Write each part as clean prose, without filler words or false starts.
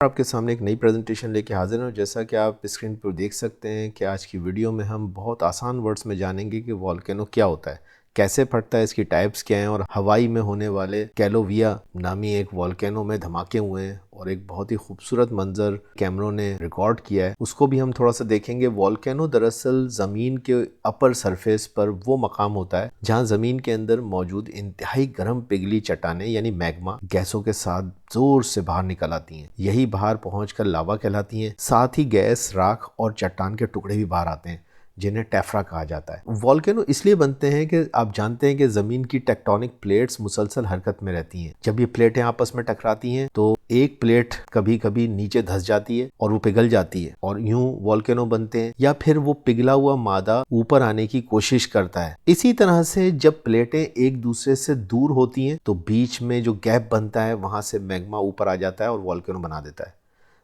आपके सामने एक नई प्रेजेंटेशन लेके हाजिर हूँ। जैसा कि आप स्क्रीन पर देख सकते हैं कि आज की वीडियो में हम बहुत आसान वर्ड्स में जानेंगे कि वॉल्केनो क्या होता है, कैसे फटता है, इसकी टाइप्स क्या हैं और हवाई में होने वाले कैलोविया नामी एक वॉल्केनो में धमाके हुए हैं और एक बहुत ही खूबसूरत मंजर कैमरों ने रिकॉर्ड किया है, उसको भी हम थोड़ा सा देखेंगे। वॉल्केनो दरअसल ज़मीन के अपर सरफेस पर वो मकाम होता है जहाँ ज़मीन के अंदर मौजूद इंतहाई गर्म पिघली चट्टानें यानी मैग्मा गैसों के साथ जोर से बाहर निकल आती हैं। यही बाहर पहुंचकर लावा कहलाती हैं। साथ ही गैस, राख और चट्टान के टुकड़े भी बाहर आते हैं जिन्हें टेफ्रा कहा जाता है। वॉल्केनो इसलिए बनते हैं कि आप जानते हैं कि ज़मीन की टेक्टोनिक प्लेट्स मुसलसल हरकत में रहती हैं। जब ये प्लेटें आपस में टकराती हैं तो एक प्लेट कभी कभी नीचे धंस जाती है और वो पिघल जाती है और यूं वॉल्केनो बनते हैं, या फिर वो पिघला हुआ मादा ऊपर आने की कोशिश करता है। इसी तरह से जब प्लेटें एक दूसरे से दूर होती हैं तो बीच में जो गैप बनता है वहां से मैग्मा ऊपर आ जाता है और वॉल्केनो बना देता है।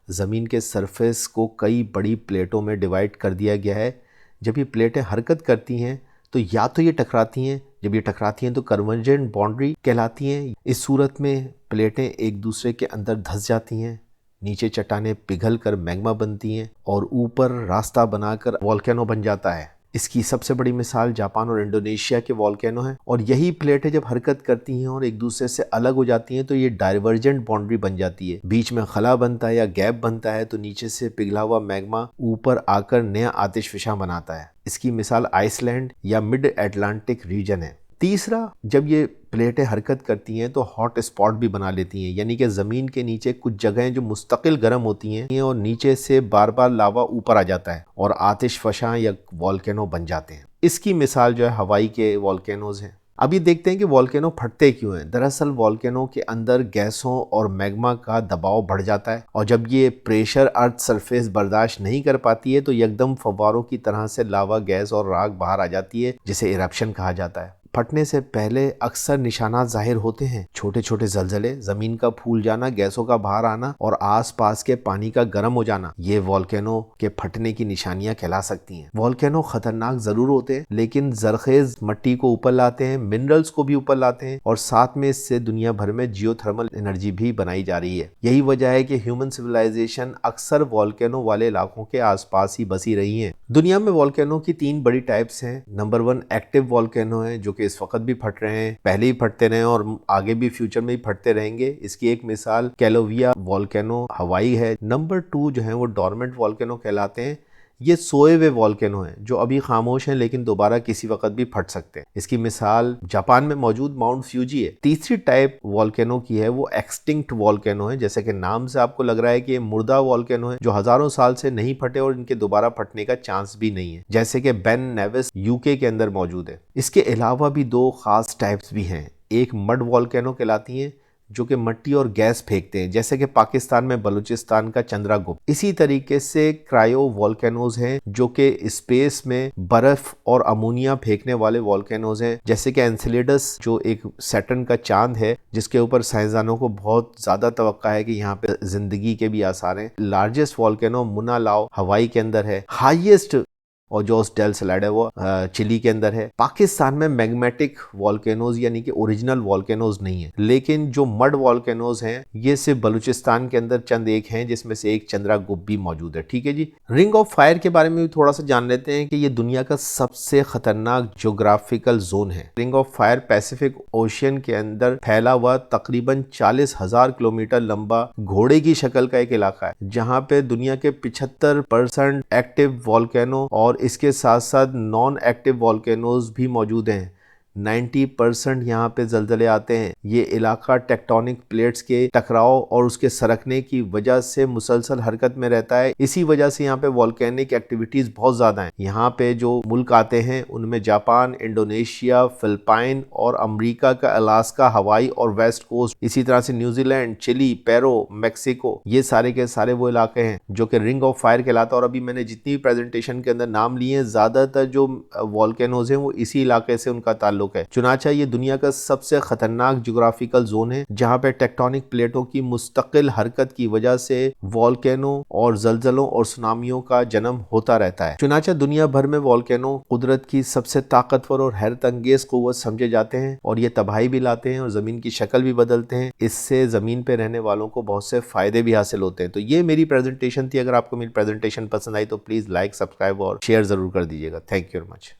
ज़मीन के सरफेस को कई बड़ी प्लेटों में डिवाइड कर दिया गया है। जब ये प्लेटें हरकत करती हैं तो या तो ये टकराती हैं, जब ये टकराती हैं तो कन्वर्जेंट बाउंड्री कहलाती हैं। इस सूरत में प्लेटें एक दूसरे के अंदर धंस जाती हैं, नीचे चट्टानें पिघल कर मैग्मा बनती हैं और ऊपर रास्ता बनाकर वॉल्केनो बन जाता है। इसकी सबसे बड़ी मिसाल जापान और इंडोनेशिया के वॉल्केनो है। और यही प्लेटें जब हरकत करती हैं और एक दूसरे से अलग हो जाती हैं तो ये डाइवर्जेंट बाउंड्री बन जाती है, बीच में खला बनता है या गैप बनता है, तो नीचे से पिघला हुआ मैग्मा ऊपर आकर नया आतिशफशा बनाता है। इसकी मिसाल आइसलैंड या मिड अटलांटिक रीजन है। तीसरा, जब ये प्लेटें हरकत करती हैं तो हॉट स्पॉट भी बना लेती हैं, यानी कि ज़मीन के नीचे कुछ जगहें जो मुस्तकिल गर्म होती हैं और नीचे से बार बार लावा ऊपर आ जाता है और आतिशफशा या वॉल्केनो बन जाते हैं। इसकी मिसाल जो है हवाई के वॉल्केनोज हैं। अब ये देखते हैं कि वॉल्केनो फटते क्यों हैं। दरअसल वॉल्केनो के अंदर गैसों और मैग्मा का दबाव बढ़ जाता है और जब ये प्रेशर अर्थ सरफेस बर्दाश्त नहीं कर पाती है तो एकदम फव्वारों की तरह से लावा, गैस और राख बाहर आ जाती है, जिसे इरप्शन कहा जाता है। फटने से पहले अक्सर निशानात जाहिर होते हैं, छोटे छोटे जलजले, जमीन का फूल जाना, गैसों का बाहर आना और आसपास के पानी का गर्म हो जाना। ये वॉल्केनो के फटने की निशानियां कहला सकती हैं। वॉल्केनो खतरनाक जरूर होते हैं लेकिन जरखेज मट्टी को ऊपर लाते हैं, मिनरल्स को भी ऊपर लाते हैं और साथ में इससे दुनिया भर में जियोथर्मल एनर्जी भी बनाई जा रही है। यही वजह है कि ह्यूमन सिविलाइजेशन अक्सर वॉल्केनो वाले इलाकों के आसपास ही बसी रही है। दुनिया में वॉल्केनो की 3 बड़ी टाइप्स हैं। नंबर 1 एक्टिव वॉल्केनो है जो कि इस वक्त भी फट रहे हैं, पहले ही फटते रहे और आगे भी फ्यूचर में ही फटते रहेंगे। इसकी एक मिसाल कैलोविया वॉल्केनो हवाई है। नंबर 2 जो है वो डॉर्मेंट वॉल्केनो कहलाते हैं। ये सोए हुए वॉल्केनो हैं जो अभी खामोश हैं लेकिन दोबारा किसी वक्त भी फट सकते हैं। इसकी मिसाल जापान में मौजूद माउंट फ्यूजी है। तीसरी टाइप वॉल्केनो की है वो एक्सटिंक्ट वॉल्केनो है। जैसे कि नाम से आपको लग रहा है कि ये मुर्दा वॉल्केनो है जो हजारों साल से नहीं फटे और इनके दोबारा फटने का चांस भी नहीं है, जैसे कि बेन नेविस यूके के अंदर मौजूद है। इसके अलावा भी 2 खास टाइप्स भी हैं। एक मड वॉल्केनो कहलाती हैं जो कि मिट्टी और गैस फेंकते हैं, जैसे कि पाकिस्तान में बलूचिस्तान का चंद्रागुप्त। इसी तरीके से क्रायो वॉल्केनोज हैं जो कि स्पेस में बर्फ और अमोनिया फेंकने वाले वॉल्केनोज हैं, जैसे कि एनसेलेडस जो एक सैटर्न का चांद है जिसके ऊपर साइंसदानों को बहुत ज्यादा तवक्का है कि यहाँ पे जिंदगी के भी आसार हैं। लार्जेस्ट वॉल्केनो मुना लाओ हवाई के अंदर है। हाईएस्ट और जोस डेल सलाड है वो चिली के अंदर है। पाकिस्तान में मैग्मेटिक वॉल्केनोज यानी कि ओरिजिनल वॉल्केनोज नहीं है, लेकिन जो मड वॉल्केनोज हैं ये सिर्फ बलूचिस्तान के अंदर चंद एक हैं, जिसमें से एक चंद्रागुप्त भी मौजूद है। ठीक है जी। रिंग ऑफ फायर के बारे में भी थोड़ा सा जान लेते हैं कि ये दुनिया का सबसे खतरनाक ज्योग्राफिकल जोन है। Ring of fire Pacific ocean के अंदर फैला हुआ तकरीबन 40,000 किलोमीटर लंबा घोड़े की शक्ल का एक इलाका है, जहाँ पे दुनिया के 75% एक्टिव वॉल्केनो और इसके साथ साथ नॉन एक्टिव वॉल्केनोज भी मौजूद हैं। 90% यहाँ पे जलजले आते हैं। ये इलाका टेक्टोनिक प्लेट्स के टकराव और उसके सरकने की वजह से मुसलसल हरकत में रहता है। इसी वजह से यहाँ पे वॉल्केनिक एक्टिविटीज बहुत ज्यादा हैं। यहाँ पे जो मुल्क आते हैं उनमें जापान, इंडोनेशिया, फिलिपाइन और अमेरिका का अलास्का, हवाई और वेस्ट कोस्ट, इसी तरह से न्यूजीलैंड, चिली, पेरो, मेक्सिको, ये सारे के सारे वो इलाके हैं जो कि रिंग ऑफ फायर कहलाता है। और अभी मैंने जितनी भी प्रेजेंटेशन के अंदर नाम लिए हैं, ज्यादातर जो वॉल्केनोज हैं वो इसी इलाके से उनका ताल्लुक ताल्लुक है। चुनाचा ये दुनिया का सबसे खतरनाक ज्योग्राफिकल जोन है जहाँ पे टेक्टोनिक प्लेटों की मुस्तकिल हरकत की वजह से वॉल्केनो और जलजलों और सुनामियों का जन्म होता रहता है। चुनाचा दुनिया भर में वॉल्केनो कुदरत की सबसे ताकतवर और हैरत अंगेज कुव्वत समझे जाते हैं और ये तबाही भी लाते हैं और जमीन की शक्ल भी बदलते हैं। इससे जमीन पे रहने वालों को बहुत से फायदे भी हासिल होते हैं। तो ये मेरी प्रेजेंटेशन थी। अगर आपको मेरी प्रेजेंटेशन पसंद आई तो प्लीज लाइक, सब्सक्राइब और शेयर जरूर कर दीजिएगा। Thank you very much.